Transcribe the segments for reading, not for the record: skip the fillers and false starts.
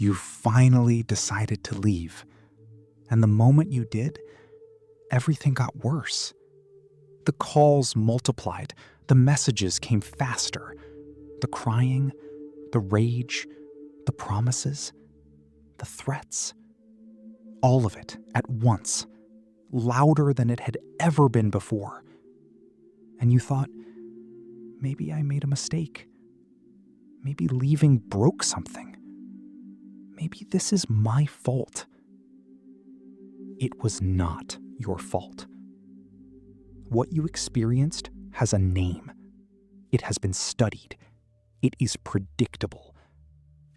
You finally decided to leave. And the moment you did, everything got worse. The calls multiplied. The messages came faster. The crying, the rage, the promises, the threats. All of it at once, louder than it had ever been before. And you thought, maybe I made a mistake. Maybe leaving broke something. Maybe this is my fault. It was not your fault. What you experienced has a name. It has been studied. It is predictable.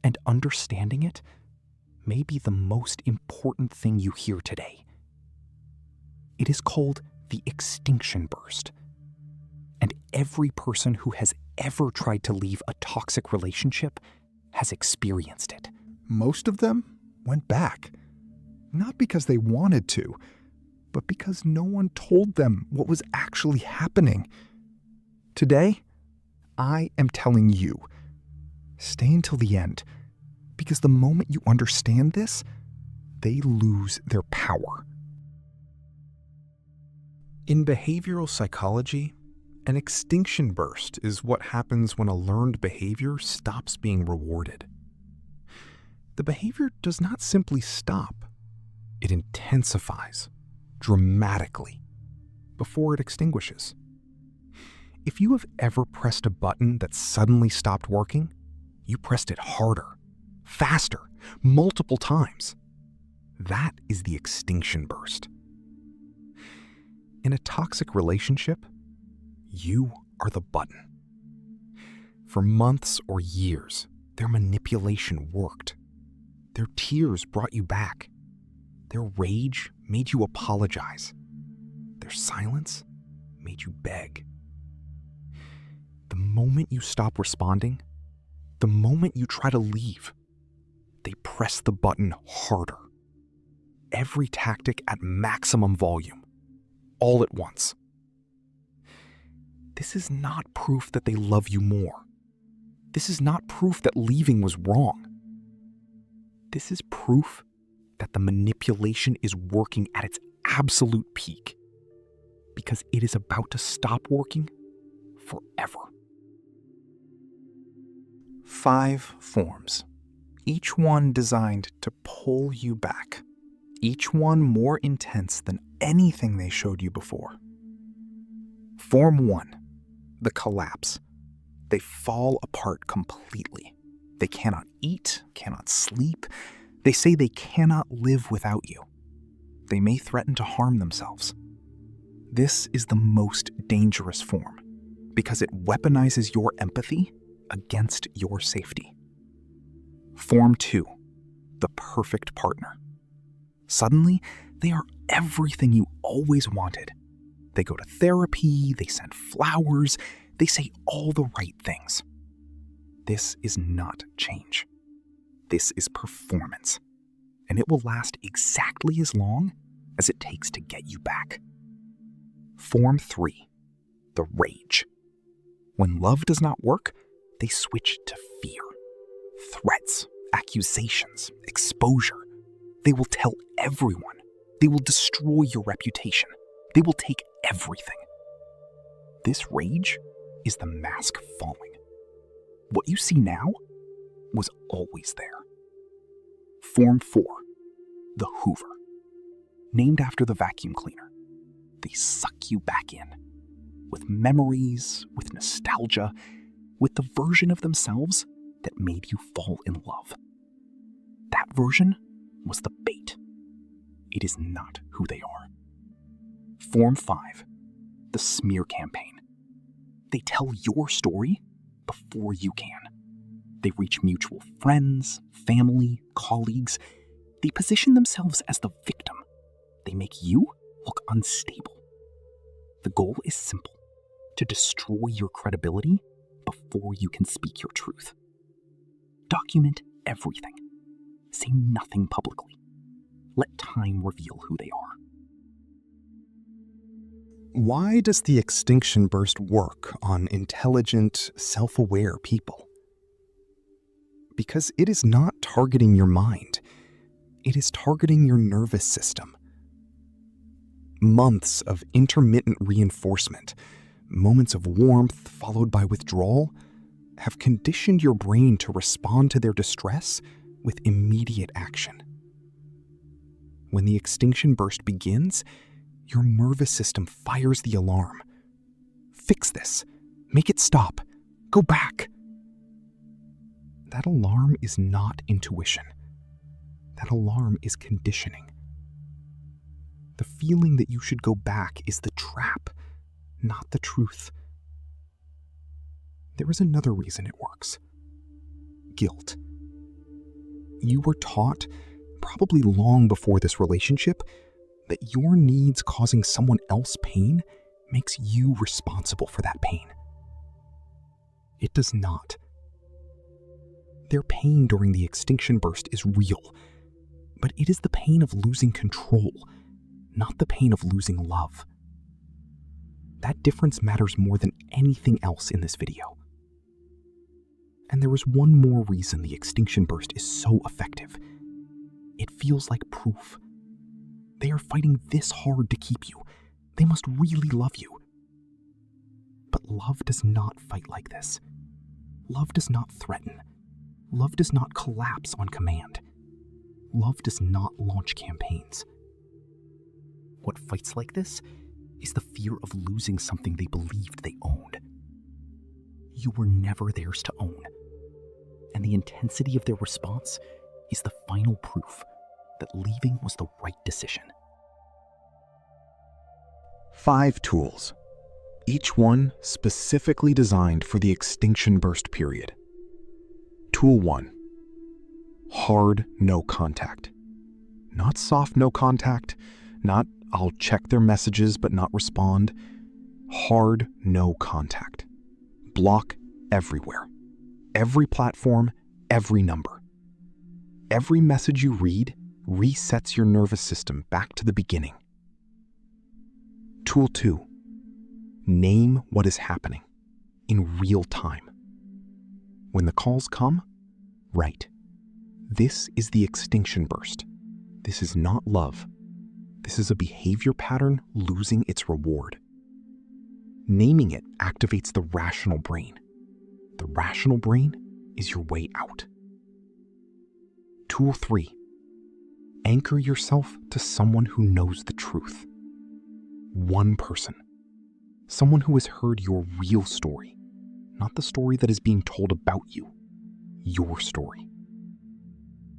And understanding it may be the most important thing you hear today. It is called the Extinction Burst. And every person who has ever tried to leave a toxic relationship has experienced it. Most of them went back. Not because they wanted to, but because no one told them what was actually happening. Today, I am telling you, stay until the end, because the moment you understand this, they lose their power. In behavioral psychology, an extinction burst is what happens when a learned behavior stops being rewarded. The behavior does not simply stop, it intensifies dramatically before it extinguishes. If you have ever pressed a button that suddenly stopped working, you pressed it harder, faster, multiple times. That is the extinction burst. In a toxic relationship, you are the button. For months or years, their manipulation worked. Their tears brought you back. Their rage made you apologize. Their silence made you beg. The moment you stop responding, the moment you try to leave, they press the button harder. Every tactic at maximum volume, all at once. This is not proof that they love you more. This is not proof that leaving was wrong. This is proof that the manipulation is working at its absolute peak, because it is about to stop working forever. 5 forms, each one designed to pull you back, each one more intense than anything they showed you before. Form 1, the collapse. They fall apart completely. They cannot eat, cannot sleep. They say they cannot live without you. They may threaten to harm themselves. This is the most dangerous form because it weaponizes your empathy against your safety. Form 2, the perfect partner. Suddenly, they are everything you always wanted. They go to therapy, they send flowers, they say all the right things. This is not change. This is performance. And it will last exactly as long as it takes to get you back. Form 3, the rage. When love does not work, they switch to fear. Threats, accusations, exposure. They will tell everyone. They will destroy your reputation. They will take everything. This rage is the mask falling. What you see now was always there. Form 4, the Hoover. Named after the vacuum cleaner. They suck you back in. With memories, with nostalgia, with the version of themselves that made you fall in love. That version was the bait. It is not who they are. Form 5, the smear campaign. They tell your story before you can. They reach mutual friends, family, colleagues. They position themselves as the victim. They make you look unstable. The goal is simple: to destroy your credibility before you can speak your truth. Document everything. Say nothing publicly. Let time reveal who they are. Why does the extinction burst work on intelligent, self-aware people? Because it is not targeting your mind. It is targeting your nervous system. Months of intermittent reinforcement, moments of warmth followed by withdrawal, have conditioned your brain to respond to their distress with immediate action. When the extinction burst begins, your nervous system fires the alarm. Fix this. Make it stop. Go back. That alarm is not intuition. That alarm is conditioning. The feeling that you should go back is the trap, not the truth. There is another reason it works. Guilt. You were taught, probably long before this relationship, that your needs causing someone else pain makes you responsible for that pain. It does not. Their pain during the extinction burst is real, but it is the pain of losing control, not the pain of losing love. That difference matters more than anything else in this video. And there is one more reason the extinction burst is so effective. It feels like proof. They are fighting this hard to keep you. They must really love you. But love does not fight like this. Love does not threaten. Love does not collapse on command. Love does not launch campaigns. What fights like this is the fear of losing something they believed they owned. You were never theirs to own. And the intensity of their response is the final proof that leaving was the right decision. 5 tools, each one specifically designed for the extinction burst period. Tool 1. Hard no contact. Not soft no contact, not I'll check their messages but not respond. Hard no contact. Block everywhere. Every platform, every number. Every message you read resets your nervous system back to the beginning. Tool 2. Name what is happening in real time. When the calls come, write. This is the extinction burst. This is not love. This is a behavior pattern losing its reward. Naming it activates the rational brain. The rational brain is your way out. Tool 3. Anchor yourself to someone who knows the truth. One person. Someone who has heard your real story, not the story that is being told about you. Your story.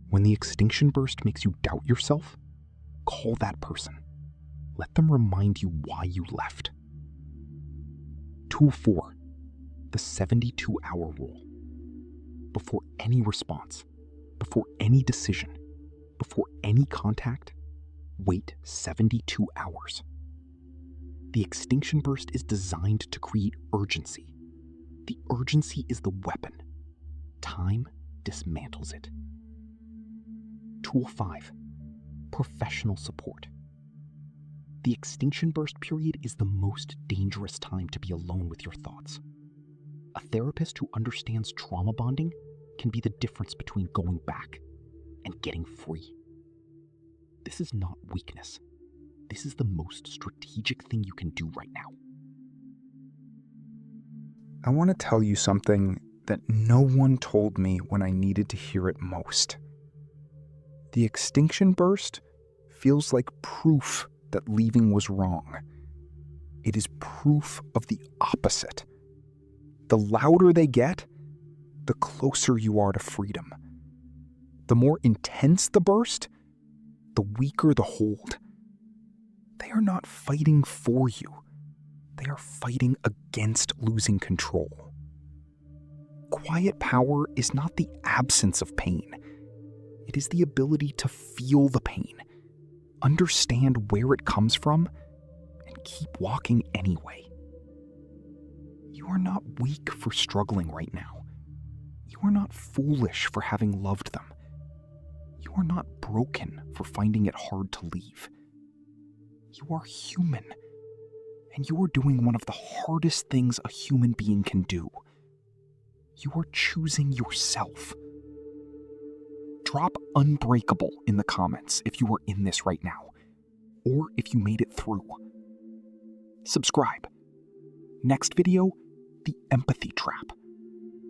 When the extinction burst makes you doubt yourself, call that person. Let them remind you why you left. Tool 4. The 72-hour rule. Before any response, before any decision, before any contact, wait 72 hours. The extinction burst is designed to create urgency. The urgency is the weapon. Time dismantles it. Tool 5. Professional support. The extinction burst period is the most dangerous time to be alone with your thoughts. A therapist who understands trauma bonding can be the difference between going back and getting free. This is not weakness. This is the most strategic thing you can do right now. I want to tell you something that no one told me when I needed to hear it most. The extinction burst feels like proof that leaving was wrong. It is proof of the opposite. The louder they get, the closer you are to freedom. The more intense the burst, the weaker the hold. They are not fighting for you. They are fighting against losing control. Quiet power is not the absence of pain. It is the ability to feel the pain, understand where it comes from, and keep walking anyway. You are not weak for struggling right now. You are not foolish for having loved them. You are not broken for finding it hard to leave. You are human, and you are doing one of the hardest things a human being can do. You are choosing yourself. drop unbreakable in the comments if you are in this right now, or if you made it through. Subscribe. Next video, the empathy trap.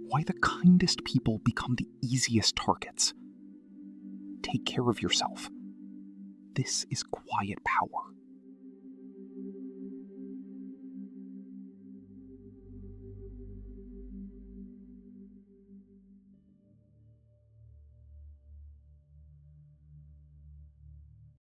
Why the kindest people become the easiest targets. Take care of yourself. This is Quiet Power.